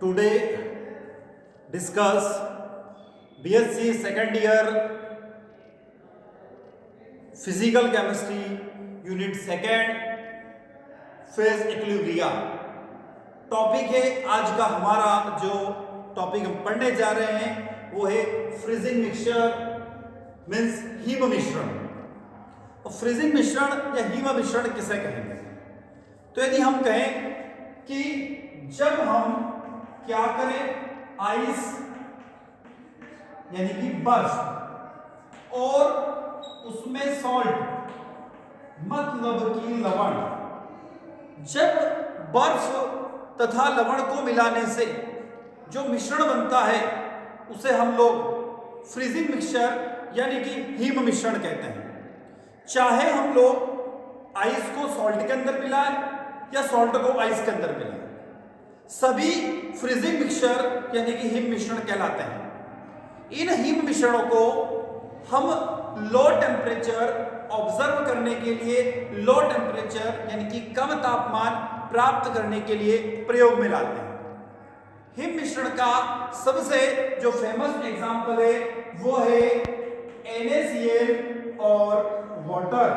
today discuss BSc second year physical chemistry unit second phase equilibria topic है। आज का हमारा जो टॉपिक हम पढ़ने जा रहे हैं वो है फ्रीजिंग मिक्सचर मीन्स हिम मिश्रण। और फ्रीजिंग मिश्रण या हिम मिश्रण किसे कहेंगे? तो यदि हम कहें कि जब हम क्या करें, आइस यानी कि बर्फ और उसमें सॉल्ट मतलब कि लवण, जब बर्फ तथा लवण को मिलाने से जो मिश्रण बनता है उसे हम लोग फ्रीजिंग मिक्सचर यानी कि हिम मिश्रण कहते हैं। चाहे हम लोग आइस को सॉल्ट के अंदर मिलाएं या सॉल्ट को आइस के अंदर मिलाएं, सभी फ्रीजिंग मिक्सचर यानी कि हिम मिश्रण कहलाते हैं। इन हिम मिश्रणों को हम लो टेम्परेचर ऑब्जर्व करने के लिए, लो टेम्परेचर यानी कि कम तापमान प्राप्त करने के लिए प्रयोग में लाते हैं। हिम मिश्रण का सबसे जो फेमस एग्जांपल है वो है NaCl और वाटर।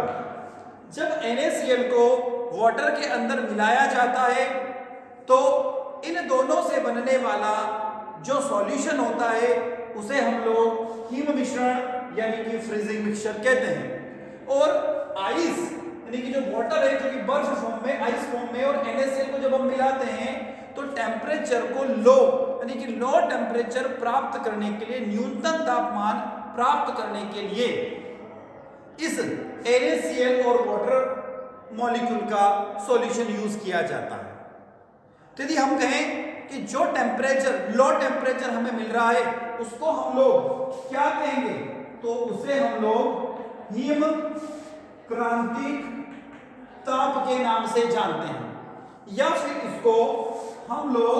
जब NaCl को वाटर के अंदर मिलाया जाता है तो इन दोनों से बनने वाला जो सॉल्यूशन होता है उसे हम लोग हिम मिश्रण यानी कि फ्रीजिंग मिक्सचर कहते हैं। और आइस यानी कि जो वाटर है जो कि बर्फ फॉर्म में, आइस फॉर्म में, और NaCl को जब हम मिलाते हैं तो टेम्परेचर को लो यानी कि लो टेम्परेचर प्राप्त करने के लिए, न्यूनतम तापमान प्राप्त करने के लिए इस NaCl और वाटर मॉलिक्यूल का सॉल्यूशन यूज किया जाता है। तो यदि हम कहें कि जो टेम्परेचर, लो टेम्परेचर हमें मिल रहा है उसको हम लोग क्या कहेंगे, तो उसे हम लोग हिम क्रांतिक ताप के नाम से जानते हैं, या फिर इसको हम लोग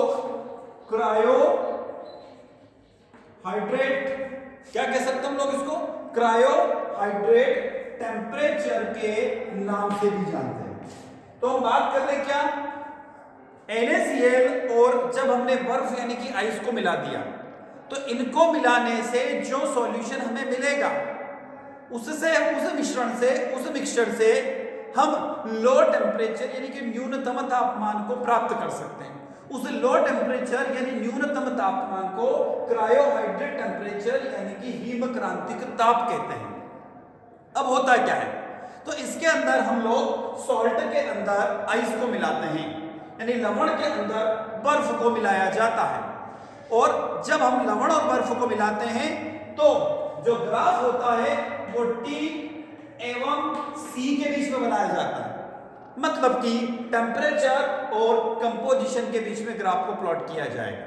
क्रायो हाइड्रेट, क्या कह सकते हैं हम लोग इसको, क्रायो हाइड्रेट टेम्परेचर के नाम से भी जानते हैं। तो हम बात कर रहे क्या, NaCl और जब हमने बर्फ यानी कि आइस को मिला दिया तो इनको मिलाने से जो सॉल्यूशन हमें मिलेगा उससे, उस मिश्रण से, उस मिक्सचर से हम लो टेम्परेचर यानी कि न्यूनतम तापमान को प्राप्त कर सकते हैं। उस लो टेम्परेचर यानी न्यूनतम तापमान को क्रायोहाइड्रेट टेम्परेचर यानी कि हिम क्रांतिक ताप कहते हैं। अब होता क्या है, तो इसके अंदर हम लोग सॉल्ट के अंदर आइस को मिलाते हैं यानी लवण के अंदर बर्फ को मिलाया जाता है। और जब हम लवण और बर्फ को मिलाते हैं तो जो ग्राफ होता है वो T एवं C के बीच में बनाया जाता है, मतलब कि टेम्परेचर और कंपोजिशन के बीच में ग्राफ को प्लॉट किया जाएगा।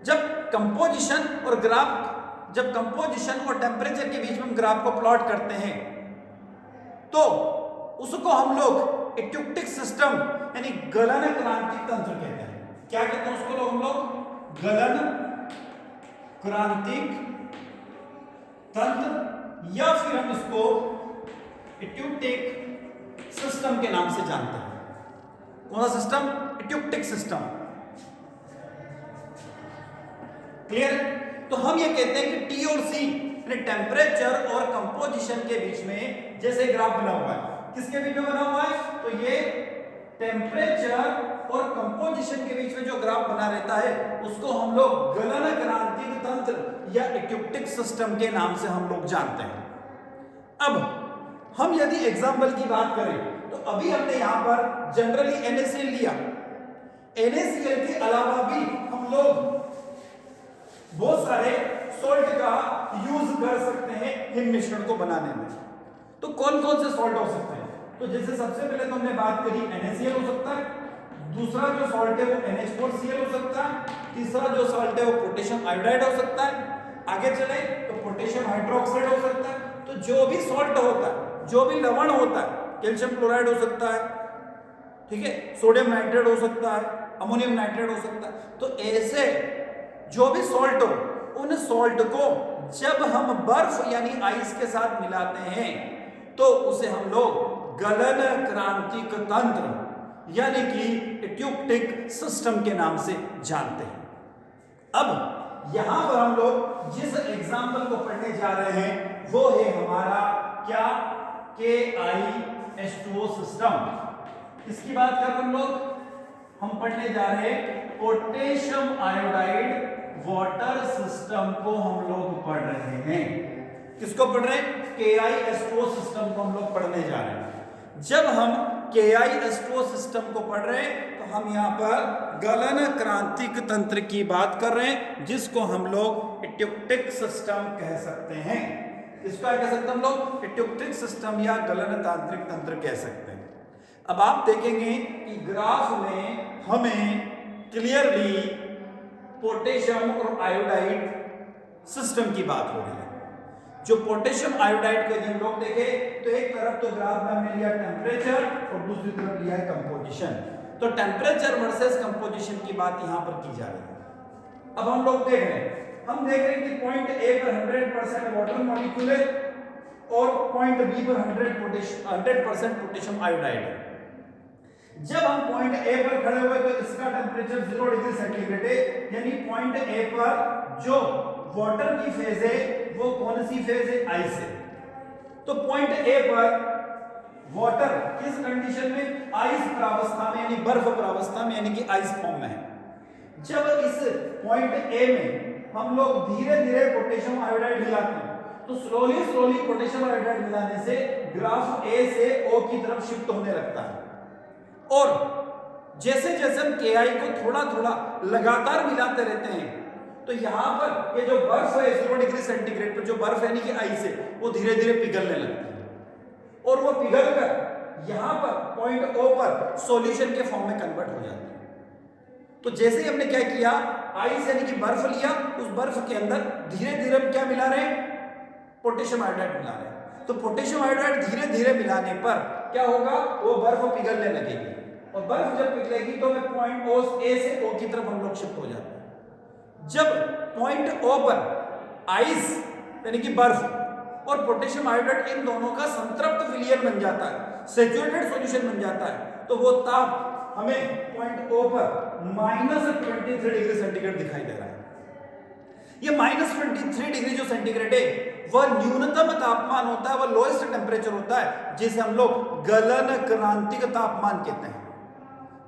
जब कंपोजिशन और ग्राफ, जब कंपोजिशन और टेम्परेचर के बीच में हम ग्राफ को प्लॉट करते हैं तो उसको हम लोग एक्यूटिक सिस्टम यानी गलन क्रांति तंत्र कहते हैं। क्या कहते हैं उसको हम लोग? गलन क्रांतिक तंत्र, या फिर हम इसको एक्यूटिक सिस्टम के नाम से जानते हैं। कौन सा सिस्टम? Aquatic system. क्लियर? तो हम ये कहते हैं कि T और C यानी टेम्परेचर और कंपोजिशन के बीच में जैसे ग्राफ बना हुआ है, किसके बीच में बना हुआ है? तो ये टेम्परेचर और कंपोजिशन के बीच में जो ग्राफ बना रहता है उसको हम लोग गलन क्रांतिक तंत्र या एक्यूटिक सिस्टम के नाम से हम लोग जानते हैं। अब हम यदि एग्जांपल की बात करें तो अभी हमने यहां पर जनरली NaCl लिया। NaCl के अलावा भी हम लोग बहुत सारे सॉल्ट का यूज कर सकते हैं हिम मिश्रण को बनाने में। तो कौन कौन से सॉल्ट हो सकते हैं? तो जैसे सबसे पहले तो हमने बात करी NaCl हो सकता है, दूसरा जो सॉल्ट है वो NH4Cl हो सकता है, तीसरा जो सॉल्ट है वो पोटेशियम आयोडाइड हो सकता है, आगे चले तो पोटेशियम हाइड्रोक्साइड हो सकता है। तो जो भी सॉल्ट होता है, जो भी लवण होता है, कैल्शियम क्लोराइड हो सकता है, ठीक है, सोडियम नाइट्रेट हो सकता है, अमोनियम नाइट्रेट हो सकता है। तो ऐसे जो भी सॉल्ट हो, उन सॉल्ट को जब हम बर्फ यानी आइस के साथ मिलाते हैं तो उसे हम लोग गलन क्रांतिक तंत्र यानी कि इट्यूक्टिक सिस्टम के नाम से जानते हैं। अब यहां पर हम लोग जिस एग्जाम्पल को पढ़ने जा रहे हैं वो है हमारा क्या, KiH2O सिस्टम। इसकी बात कर हम लोग, हम पढ़ने जा रहे हैं पोटेशियम आयोडाइड वाटर सिस्टम को हम लोग पढ़ रहे हैं। किसको पढ़ रहे हैं? KiH2O सिस्टम को हम लोग पढ़ने जा रहे हैं। जब हम KiH2O सिस्टम को पढ़ रहे हैं तो हम यहाँ पर गलन क्रांतिक तंत्र की बात कर रहे हैं, जिसको हम लोग इट्यूक्टिक सिस्टम कह सकते हैं। इसका कह सकते हैं हम लोग इट्यूक्टिक सिस्टम या गलन तांत्रिक तंत्र कह सकते हैं। अब आप देखेंगे कि ग्राफ में हमें क्लियरली पोटेशियम और आयोडाइड सिस्टम की बात हो रही है। जो पोटेशियम आयोडाइड को हम लोग देखें तो एक तरफ तो ग्राफ में हमने लिया टेम्परेचर और दूसरी तरफ लिया है कंपोजिशन। तो टेम्परेचर वर्सेस कंपोजिशन की बात यहां पर की जा रही है। अब हम लोग देख रहे हैं, हम देख रहे हैं कि पॉइंट ए पर 100% वाटर मॉलिक्यूल है और पॉइंट बी पर 100% पोटेशियम आयोडाइड है। जब हम पॉइंट ए पर खड़े हुए तो इसका टेम्परेचर 0 डिग्री सेंटीग्रेड है, यानी पॉइंट ए पर जो वाटर की फेज है वो कौन सी फेज है? आइस है। तो पॉइंट ए पर वाटर किस कंडीशन में? आइस प्रावस्था में, यानी बर्फ प्रावस्था में, यानी कि आइस फॉर्म में है। जब इस पॉइंट ए में हम लोग धीरे धीरे पोटेशियम आयोडाइड मिलाते हैं तो स्लोली पोटेशियम आयोडाइड मिलाने से ग्राफ ए से ओ की तरफ शिफ्ट होने लगता है। और जैसे जैसे हम Ki को थोड़ा थोड़ा लगातार मिलाते रहते हैं तो यहां पर ये जो बर्फ है 0 डिग्री सेंटीग्रेड पर जो बर्फ यानी कि आइस है वो धीरे धीरे पिघलने लगती है और वो पिघलकर यहां पर पॉइंट ओ पर सॉल्यूशन के फॉर्म में कन्वर्ट हो जाती है। तो जैसे ही हमने क्या किया, आइस यानी कि बर्फ लिया, उस बर्फ के अंदर धीरे धीरे हम क्या मिला रहे हैं? पोटेशियम आयोडाइड मिला रहे हैं। तो पोटेशियम आयोडाइड धीरे धीरे मिलाने पर क्या होगा? वो बर्फ पिघलने लगेगी और बर्फ जब पिघलेगी तो हमें पॉइंट ओ ए से ओ की तरफ हम लोग शिफ्ट हो जाते हैं। जब पॉइंट ओ पर आइस यानी कि बर्फ और पोटेशियम आयोडाइड इन दोनों का संतृप्त विलयन बन जाता है, सैचुरेटेड सॉल्यूशन बन जाता है, तो वो ताप हमें पॉइंट ओ पर -23 डिग्री सेंटीग्रेड दिखाई दे रहा है। ये -23 डिग्री जो सेंटीग्रेड है वह न्यूनतम तापमान होता है, वह लोएस्ट टेम्परेचर होता है, जिसे हम लोग गलन क्रांतिक तापमान कहते हैं,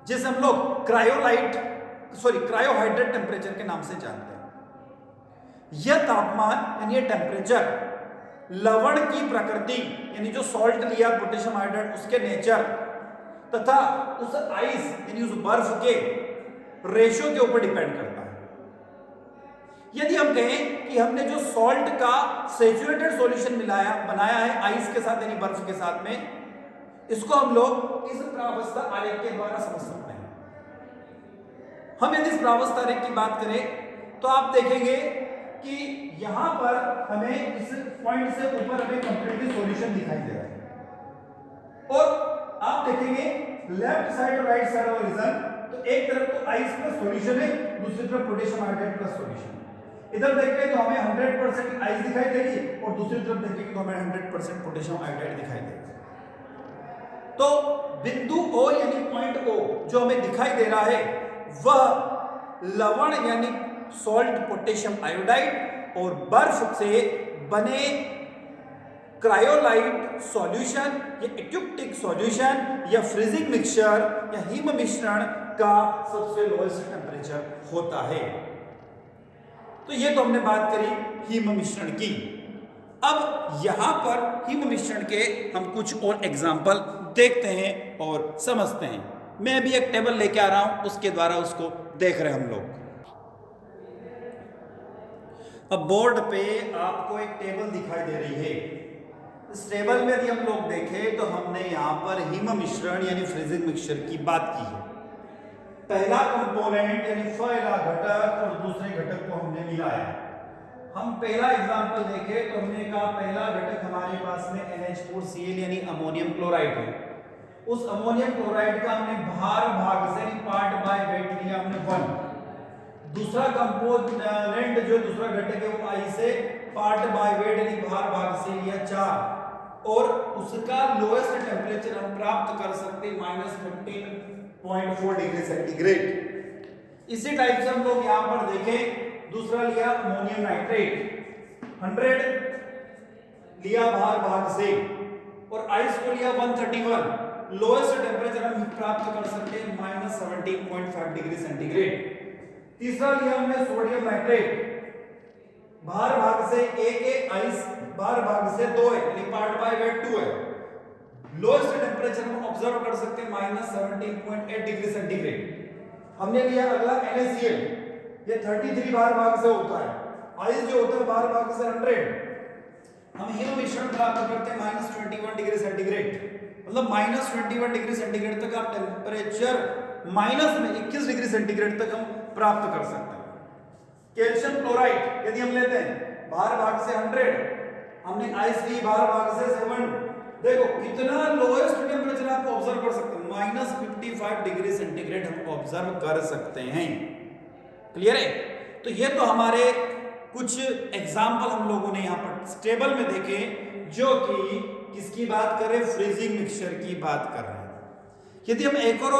जिसे हम लोग क्रायोहाइड्रेट टेम्परेचर के नाम से जानते हैं। यह तापमान यानी यह टेम्परेचर लवण की प्रकृति यानी जो सॉल्ट लिया पोटेशियम आयोडाइड उसके नेचर तथा उस आइस यानी उस बर्फ के रेशियो के ऊपर डिपेंड करता है। यदि हम कहें कि हमने जो सॉल्ट का सैचुरेटेड सॉल्यूशन बनाया है आइस के साथ यानी बर्फ के साथ में, इसको हम लोग इस प्रावस्था आरेख के द्वारा समझ सकते हैं। हम यदि इस प्रावस्था आरेख की बात करें तो आप देखेंगे कि यहां पर हमें इस पॉइंट से ऊपर हमें कंप्लीटली सॉल्यूशन दिखाई दे रहा है और आप देखेंगे लेफ्ट साइड और राइट साइड ऑफ रीजन, तो एक तरफ तो आइस प्लस सॉल्यूशन है, दूसरी तरफ पोटेशियम आयोडाइड प्लस सॉल्यूशन। इधर देखते तो हमें 100% आइस दिखाई देगी और दूसरी तरफ देखेंगे तो हमें 100% पोटेशियम आयोडाइड दिखाई देगा। तो बिंदु O यानी पॉइंट O जो हमें दिखाई दे रहा है वह लवण यानी सॉल्ट पोटेशियम आयोडाइड और बर्फ से बने क्रायोलाइट सॉल्यूशन या इट्यूक्टिक सॉल्यूशन या फ्रीजिंग मिक्सचर या हिम मिश्रण का सबसे लोएस्ट टेम्परेचर होता है। तो ये तो हमने बात करी हिम मिश्रण की। अब यहां पर हिम मिश्रण के हम कुछ और एग्जाम्पल देखते हैं और समझते हैं। मैं भी एक टेबल लेके आ रहा हूं, उसके द्वारा उसको देख रहे हैं हम लोग। अब बोर्ड पे आपको एक टेबल दिखाई दे रही है। इस टेबल में यदि हम लोग देखें तो हमने यहाँ पर हिम मिश्रण यानी फ्रीजिंग मिक्सचर की बात की है। पहला कंपोनेंट यानी पहला घटक और दूसरे घटक को हमने मिलाया। हम पहला एग्जांपल देखें तो हमने कहा पहला घटक हमारे पास में NH4Cl यानी अमोनियम क्लोराइड है। उस अमोनियम क्लोराइड का हमने भार भाग से पार्ट बाय वेट लिया हमने 1। दूसरा कंपोनेंट जो दूसरा घटक है वो I से पार्ट बाय वेट यानी भार भाग से लिया 4। और उसका लोएस्ट टेम्परेचर हम प्राप्त कर सकते हैं -15.4 डिग्री सेंटीग्रेड। इसी टाइप से हम लोग यहां पर देखें, दूसरा लिया अमोनियम नाइट्रेट 100 लिया बाहर भाग से, और आइस को लिया 131, लोएस्ट टेम्परेचर हम प्राप्त कर सकते हैं -17.5 डिग्री सेंटीग्रेड। तीसरा लिया हमने सोडियम नाइट्रेट, बाहर भाग से एक आइस, बाहर भाग से 2 है, यानी पार्ट बाय वेट 2 है। लोएस्ट टेम्परेचर हम ऑब्जर्व कर सकते हैं -17.8 डिग्री सेंटीग्रेड। हमने लिया अगला NaCl, ये 33 बाहर भाग से होता है, आइस जो होता है बाहर भाग से 100, हम हिम मिश्रण प्राप्त करते हैं -21 डिग्री सेंटीग्रेड, मतलब -21 डिग्री सेंटीग्रेड तक आप टेम्परेचर माइनस में 21 डिग्री सेंटीग्रेड तक हम प्राप्त कर सकते हैं। कैल्शियम क्लोराइड यदि हम लेते हैं, बाहर भाग से 100, हमने आइस ली बाहर भाग से 7, देखो कितना लोएस्ट टेम्परेचर आप ऑब्जर्व कर सकते हैं, -55 डिग्री सेंटीग्रेड हम ऑब्जर्व कर सकते हैं। क्लियर है? तो ये तो हमारे कुछ एग्जाम्पल हम लोगों ने यहाँ पर टेबल में देखे, जो कि किसकी बात करें, फ्रीजिंग मिक्सचर की बात कर रहे हैं। यदि हम एक और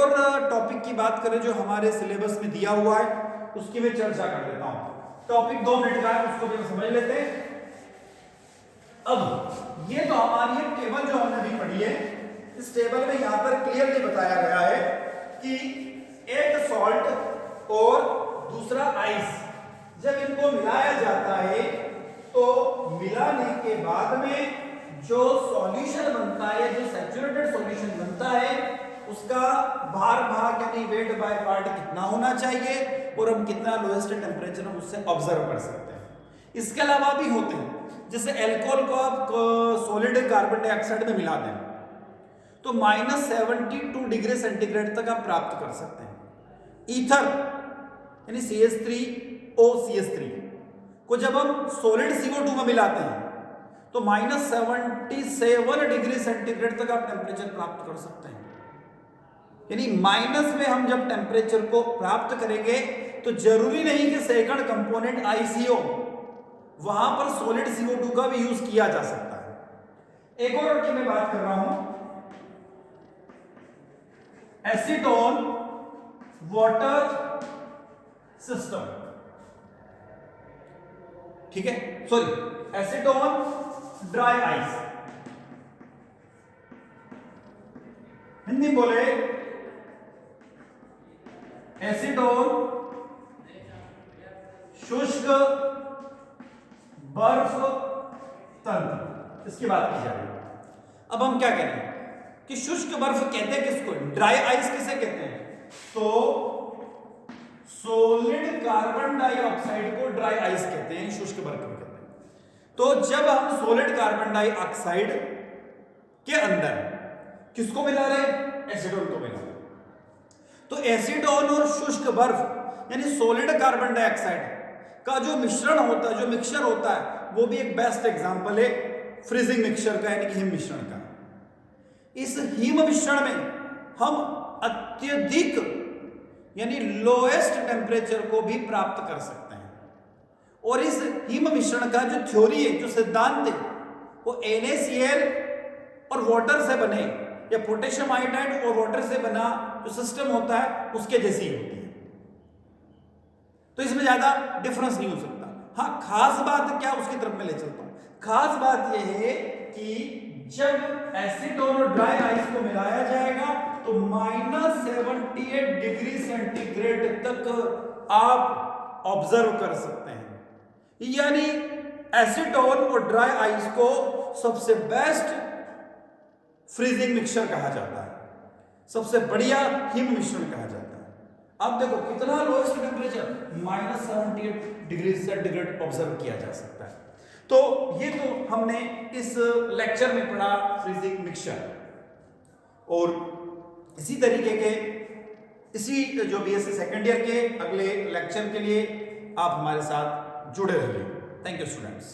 टॉपिक की बात करें जो हमारे सिलेबस में दिया हुआ है, उसकी मैं चर्चा कर लेता हूं। टॉपिक 2 मिनट का है, उसको भी हम समझ लेते हैं। अब ये तो हमारी एक टेबल जो हमने भी पढ़ी है, इस टेबल में यहां पर क्लियरली बताया गया है कि एक सॉल्ट और दूसरा आइस जब इनको मिलाया जाता है, तो मिलाने के बाद में जो सॉल्यूशन बनता है, जो सैचुरेटेड सॉल्यूशन बनता है, उसका भार भाग यानी वेट बाय पार्ट कितना होना चाहिए, और हम कितना लोएस्ट टेम्परेचर हम उससे ऑब्जर्व कर सकते हैं। इसके अलावा भी होते हैं, जैसे अल्कोहल को आप सॉलिड कार्बन डाइऑक्साइड में मिला दें तो -72 डिग्री सेंटीग्रेड तक आप प्राप्त कर सकते हैं। ईथर यानी CH3OCH3 को जब हम सॉलिड CO2 में मिलाते हैं तो -77 डिग्री सेंटीग्रेड तक आप टेम्परेचर प्राप्त कर सकते हैं। यानी माइनस में हम जब टेम्परेचर को प्राप्त करेंगे तो जरूरी नहीं कि सेकंड कंपोनेंट ICO, वहां पर सॉलिड CO2 का भी यूज किया जा सकता है। एक और की मैं बात कर रहा हूं, एसीटोन वाटर सिस्टम, ठीक है, sorry acetone dry ice, Hindi बोले एसीटोन शुष्क बर्फ तंत्र, इसकी बात की जा रही है। अब हम क्या कह रहे हैं कि शुष्क बर्फ कहते हैं किसको, ड्राई आइस किसे कहते हैं, तो सॉलिड कार्बन डाइऑक्साइड को ड्राई आइस कहते हैं, शुष्क बर्फ कहते हैं। तो जब हम सॉलिड कार्बन डाइऑक्साइड के अंदर किसको मिला रहे हैं, एसीटोन को मिला रहे हैं, तो एसीटोन और शुष्क बर्फ यानी सॉलिड कार्बन डाइऑक्साइड का जो मिश्रण होता है, जो मिक्सचर होता है, वो भी एक बेस्ट एग्जांपल है फ्रीजिंग मिक्सचर का, यानी कि हिम मिश्रण का। इस हिम मिश्रण में हम अत्यधिक यानी लोएस्ट टेम्परेचर को भी प्राप्त कर सकते हैं, और इस हिम मिश्रण का जो थ्योरी है, जो सिद्धांत है, वो NaCl और वाटर से बने या पोटेशियम आयोडाइड और वाटर से बना जो सिस्टम होता है उसके जैसी होती है। तो इसमें ज्यादा डिफरेंस नहीं हो सकता। हाँ, खास बात क्या, उसकी तरफ मैं ले चलता हूं। खास बात यह है कि जब एसीटोन और ड्राई आइस को मिलाया जाएगा तो -78 डिग्री सेंटीग्रेड तक आप ऑब्जर्व कर सकते हैं। यानी एसीटोन और ड्राई आइस को सबसे बेस्ट फ्रीजिंग मिक्सचर कहा जाता है, सबसे बढ़िया हिम मिश्रण कहा जाता है। अब देखो कितना lowest temperature -78 degree centigrade observe किया जा सकता है। तो ये तो हमने इस लेक्चर में पढ़ा फ्रीजिंग मिक्सचर, और इसी तरीके के इसी जो BSc सेकेंड ईयर के अगले लेक्चर के लिए आप हमारे साथ जुड़े रहिए। Thank you students.